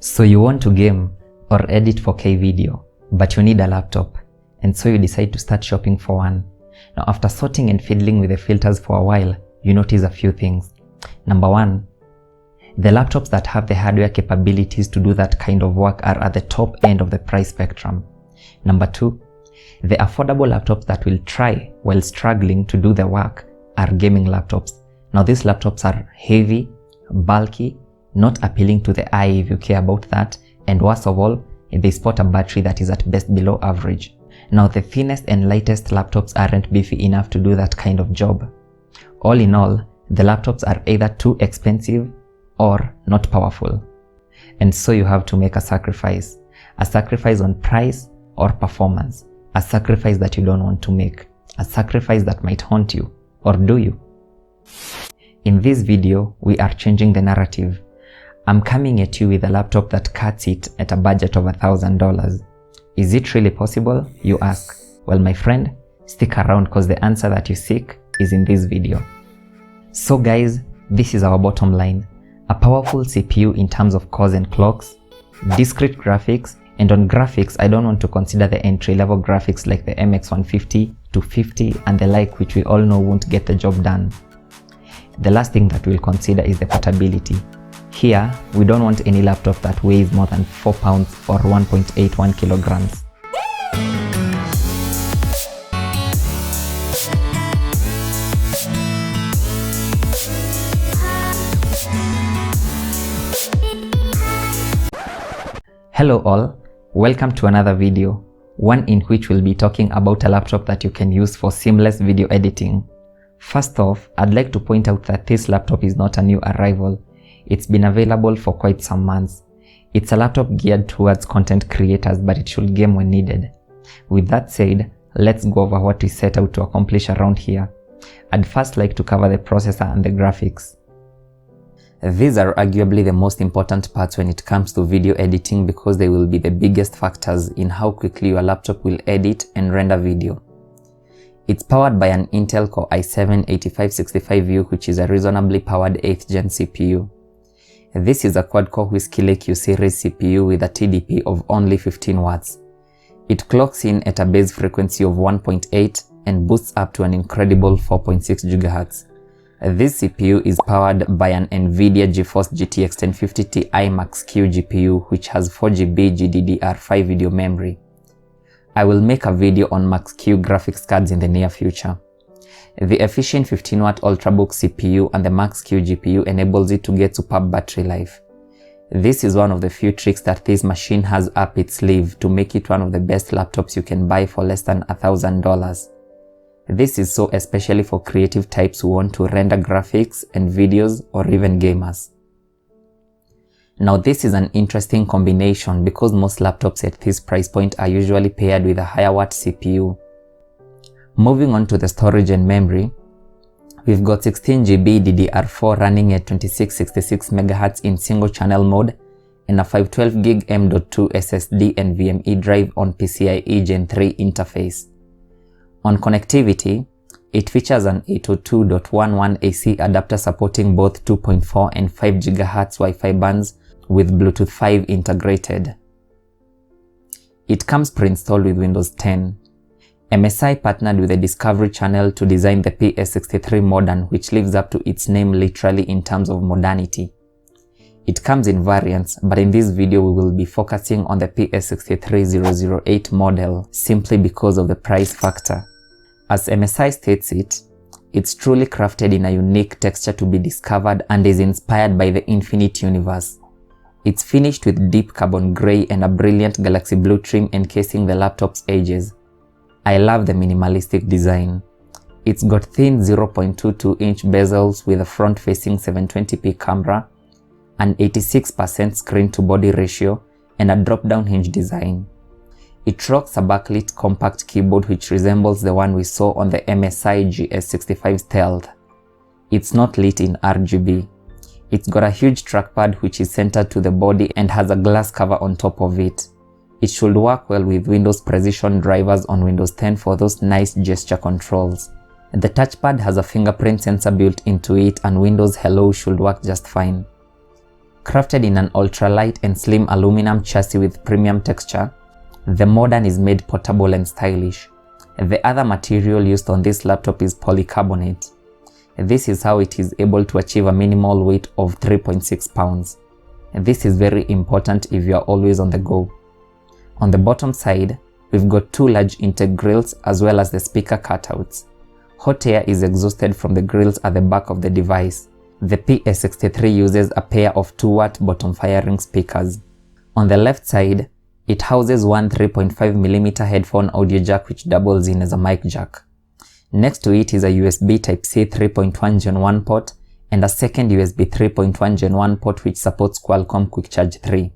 So you want to game or edit 4K video, but you need a laptop, and so you decide to start shopping for one. Now after sorting and fiddling with the filters for a while, you notice a few things. Number one, the laptops that have the hardware capabilities to do that kind of work are at the top end of the price spectrum. Number two, the affordable laptops that will try while struggling to do the work are gaming laptops. Now these laptops are heavy, bulky, not appealing to the eye if you care about that, and worst of all, they sport a battery that is at best below average. Now the thinnest and lightest laptops aren't beefy enough to do that kind of job. All in all, the laptops are either too expensive or not powerful. And so you have to make a sacrifice on price or performance, a sacrifice that you don't want to make, a sacrifice that might haunt you, or do you? In this video, we are changing the narrative. I'm coming at you with a laptop that cuts it at a budget of $1,000. Is it really possible, you ask? Well, my friend, stick around because the answer that you seek is in this video. So guys, this is our bottom line. A powerful CPU in terms of cores and clocks, discrete graphics, and on graphics I don't want to consider the entry-level graphics like the MX150, 250 and the like, which we all know won't get the job done. The last thing that we'll consider is the portability. Here, we don't want any laptop that weighs more than 4 pounds or 1.81 kilograms. Hello all, welcome to another video, one in which we'll be talking about a laptop that you can use for seamless video editing. First off, I'd like to point out that this laptop is not a new arrival. It's been available for quite some months. It's a laptop geared towards content creators, but it should game when needed. With that said, let's go over what we set out to accomplish around here. I'd first like to cover the processor and the graphics. These are arguably the most important parts when it comes to video editing because they will be the biggest factors in how quickly your laptop will edit and render video. It's powered by an Intel Core i7-8565U, which is a reasonably powered 8th gen CPU. This is a quad-core Whiskey Lake U series CPU with a TDP of only 15 watts. It clocks in at a base frequency of 1.8 and boosts up to an incredible 4.6 GHz. This CPU is powered by an NVIDIA GeForce GTX 1050 Ti Max-Q GPU, which has 4GB GDDR5 video memory. I will make a video on Max-Q graphics cards in the near future. The efficient 15-watt Ultrabook CPU and the Max-Q GPU enables it to get superb battery life. This is one of the few tricks that this machine has up its sleeve to make it one of the best laptops you can buy for less than $1,000. This is so especially for creative types who want to render graphics and videos, or even gamers. Now this is an interesting combination because most laptops at this price point are usually paired with a higher watt CPU. Moving on to the storage and memory, we've got 16GB DDR4 running at 2666 MHz in single channel mode and a 512GB M.2 SSD and NVMe drive on PCIe Gen 3 interface. On connectivity, it features an 802.11 AC adapter supporting both 2.4 and 5 GHz Wi-Fi bands with Bluetooth 5 integrated. It comes pre-installed with Windows 10. MSI partnered with the Discovery Channel to design the PS63 Modern, which lives up to its name literally in terms of modernity. It comes in variants, but in this video we will be focusing on the PS63 008 model simply because of the price factor. As MSI states it, it's truly crafted in a unique texture to be discovered and is inspired by the infinite universe. It's finished with deep carbon grey and a brilliant galaxy blue trim encasing the laptop's edges. I love the minimalistic design. It's got thin 0.22-inch bezels with a front-facing 720p camera, an 86% screen-to-body ratio, and a drop-down hinge design. It rocks a backlit compact keyboard which resembles the one we saw on the MSI GS65 Stealth. It's not lit in RGB. It's got a huge trackpad which is centered to the body and has a glass cover on top of it. It should work well with Windows Precision drivers on Windows 10 for those nice gesture controls. The touchpad has a fingerprint sensor built into it and Windows Hello should work just fine. Crafted in an ultralight and slim aluminum chassis with premium texture, the Modern is made portable and stylish. The other material used on this laptop is polycarbonate. This is how it is able to achieve a minimal weight of 3.6 pounds. This is very important if you are always on the go. On the bottom side, we've got two large intake grills as well as the speaker cutouts. Hot air is exhausted from the grills at the back of the device. The PS63 uses a pair of 2-watt bottom-firing speakers. On the left side, it houses one 3.5mm headphone audio jack which doubles in as a mic jack. Next to it is a USB Type-C 3.1 Gen 1 port and a second USB 3.1 Gen 1 port which supports Qualcomm Quick Charge 3.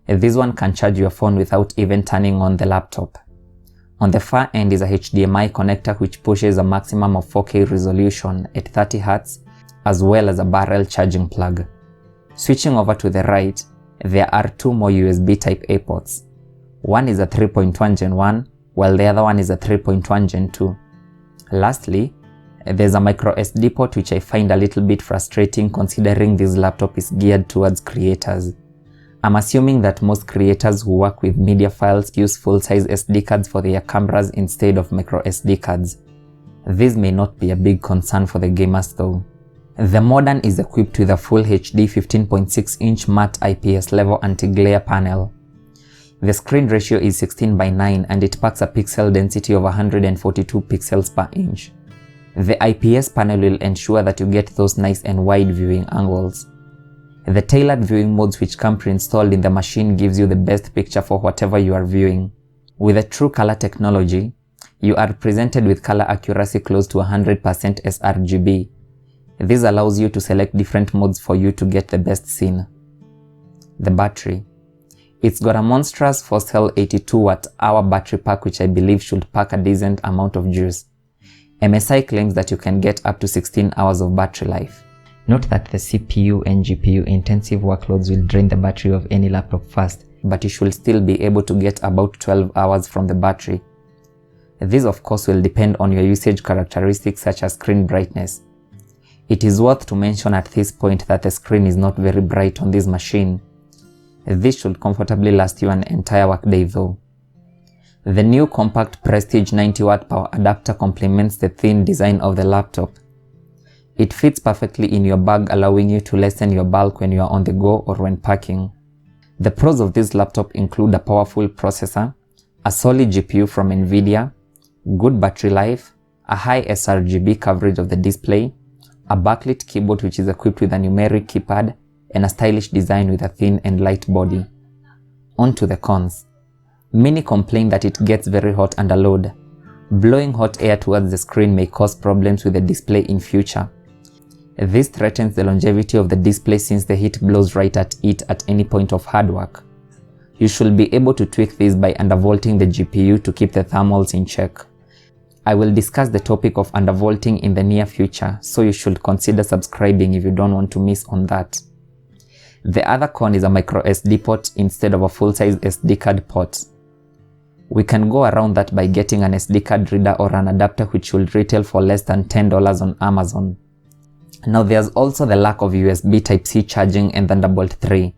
This one can charge your phone without even turning on the laptop. On the far end is a HDMI connector which pushes a maximum of 4K resolution at 30Hz as well as a barrel charging plug. Switching over to the right, there are two more USB Type-A ports. One is a 3.1 Gen 1 while the other one is a 3.1 Gen 2. Lastly, there's a micro SD port which I find a little bit frustrating considering this laptop is geared towards creators. I'm assuming that most creators who work with media files use full-size SD cards for their cameras instead of micro SD cards. This may not be a big concern for the gamers though. The Modern is equipped with a full HD 15.6-inch matte IPS level anti-glare panel. The screen ratio is 16:9 and it packs a pixel density of 142 pixels per inch. The IPS panel will ensure that you get those nice and wide viewing angles. The tailored viewing modes which come pre-installed in the machine gives you the best picture for whatever you are viewing. With a true color technology, you are presented with color accuracy close to 100% sRGB. This allows you to select different modes for you to get the best scene. The battery. It's got a monstrous 4-cell 82Wh battery pack which I believe should pack a decent amount of juice. MSI claims that you can get up to 16 hours of battery life. Note that the CPU and GPU intensive workloads will drain the battery of any laptop fast, but you should still be able to get about 12 hours from the battery. This of course will depend on your usage characteristics such as screen brightness. It is worth to mention at this point that the screen is not very bright on this machine. This should comfortably last you an entire workday though. The new compact Prestige 90W power adapter complements the thin design of the laptop. It fits perfectly in your bag, allowing you to lessen your bulk when you are on the go or when packing. The pros of this laptop include a powerful processor, a solid GPU from Nvidia, good battery life, a high sRGB coverage of the display, a backlit keyboard which is equipped with a numeric keypad, and a stylish design with a thin and light body. On to the cons. Many complain that it gets very hot under load. Blowing hot air towards the screen may cause problems with the display in future. This threatens the longevity of the display since the heat blows right at it at any point of hard work. You should be able to tweak this by undervolting the GPU to keep the thermals in check. I will discuss the topic of undervolting in the near future, so you should consider subscribing if you don't want to miss on that. The other con is a micro SD port instead of a full-size SD card port. We can go around that by getting an SD card reader or an adapter which will retail for less than $10 on Amazon. Now there's also the lack of USB Type-C charging and Thunderbolt 3.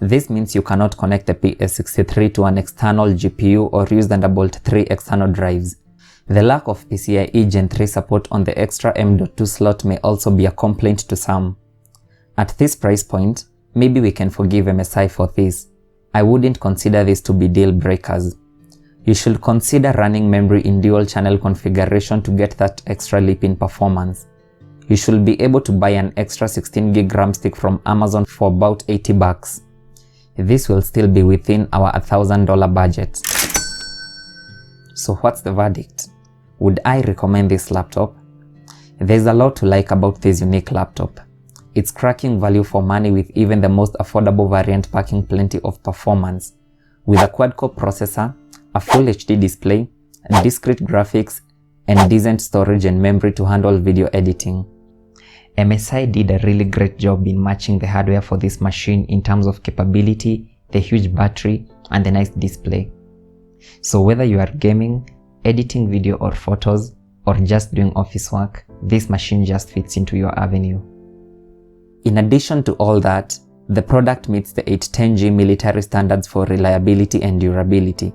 This means you cannot connect the PS63 to an external GPU or use Thunderbolt 3 external drives. The lack of PCIe Gen 3 support on the extra M.2 slot may also be a complaint to some. At this price point, maybe we can forgive MSI for this. I wouldn't consider this to be deal breakers. You should consider running memory in dual channel configuration to get that extra leap in performance. You should be able to buy an extra 16GB RAM stick from Amazon for about $80. This will still be within our $1,000 budget. So what's the verdict? Would I recommend this laptop? There's a lot to like about this unique laptop. It's cracking value for money with even the most affordable variant packing plenty of performance. With a quad-core processor, a full HD display, discrete graphics, and decent storage and memory to handle video editing. MSI did a really great job in matching the hardware for this machine in terms of capability, the huge battery, and the nice display. So whether you are gaming, editing video or photos, or just doing office work, this machine just fits into your avenue. In addition to all that, The product meets the 810G military standards for reliability and durability.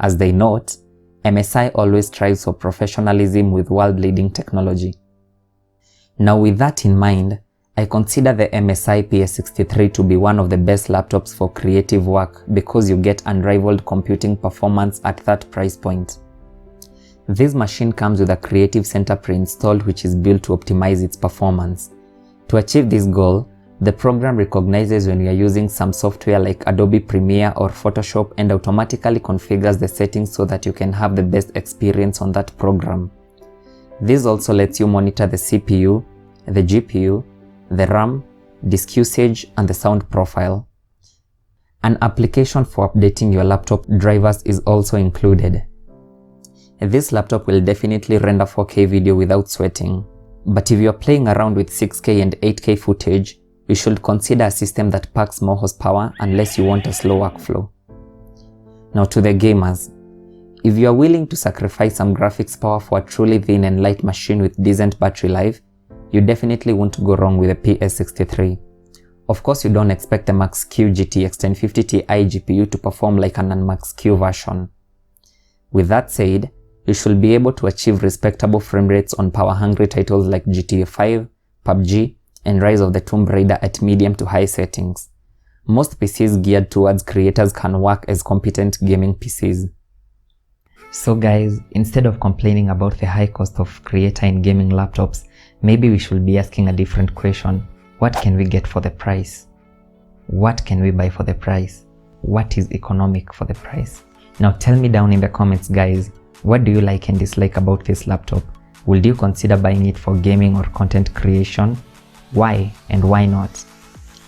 As they note, MSI always strives for professionalism with world-leading technology. Now with that in mind, I consider the MSI PS63 to be one of the best laptops for creative work because you get unrivaled computing performance at that price point. This machine comes with a Creative Center pre-installed which is built to optimize its performance. To achieve this goal, the program recognizes when you are using some software like Adobe Premiere or Photoshop and automatically configures the settings so that you can have the best experience on that program. This also lets you monitor the CPU, the GPU, the RAM, disk usage, and the sound profile. An application for updating your laptop drivers is also included. This laptop will definitely render 4K video without sweating, but if you are playing around with 6K and 8K footage, you should consider a system that packs more horsepower unless you want a slow workflow. Now to the gamers, if you are willing to sacrifice some graphics power for a truly thin and light machine with decent battery life, you definitely won't go wrong with a PS63. Of course, you don't expect a Max-Q GTX 1050 Ti GPU to perform like an un-Max-Q version. With that said, you should be able to achieve respectable frame rates on power-hungry titles like GTA 5, PUBG, and Rise of the Tomb Raider at medium to high settings. Most PCs geared towards creators can work as competent gaming PCs. So guys, instead of complaining about the high cost of creator and gaming laptops, maybe we should be asking a different question. What can we get for the price? What can we buy for the price? What is economic for the price? Now tell me down in the comments guys, what do you like and dislike about this laptop? Would you consider buying it for gaming or content creation? Why and why not?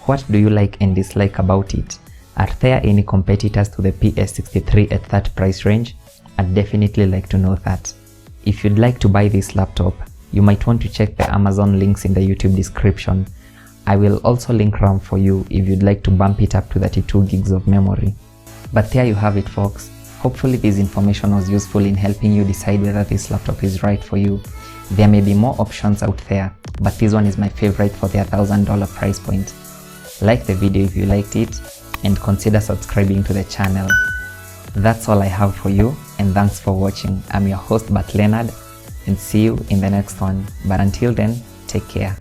What do you like and dislike about it? Are there any competitors to the PS63 at that price range? I'd definitely like to know that. If you'd like to buy this laptop, you might want to check the Amazon links in the YouTube description. I will also link RAM for you if you'd like to bump it up to 32 gigs of memory. But there you have it folks. Hopefully this information was useful in helping you decide whether this laptop is right for you. There may be more options out there, but this one is my favorite for their $1,000 price point. Like the video if you liked it, and consider subscribing to the channel. That's all I have for you, and thanks for watching. I'm your host Bart Leonard, and see you in the next one. But until then, take care.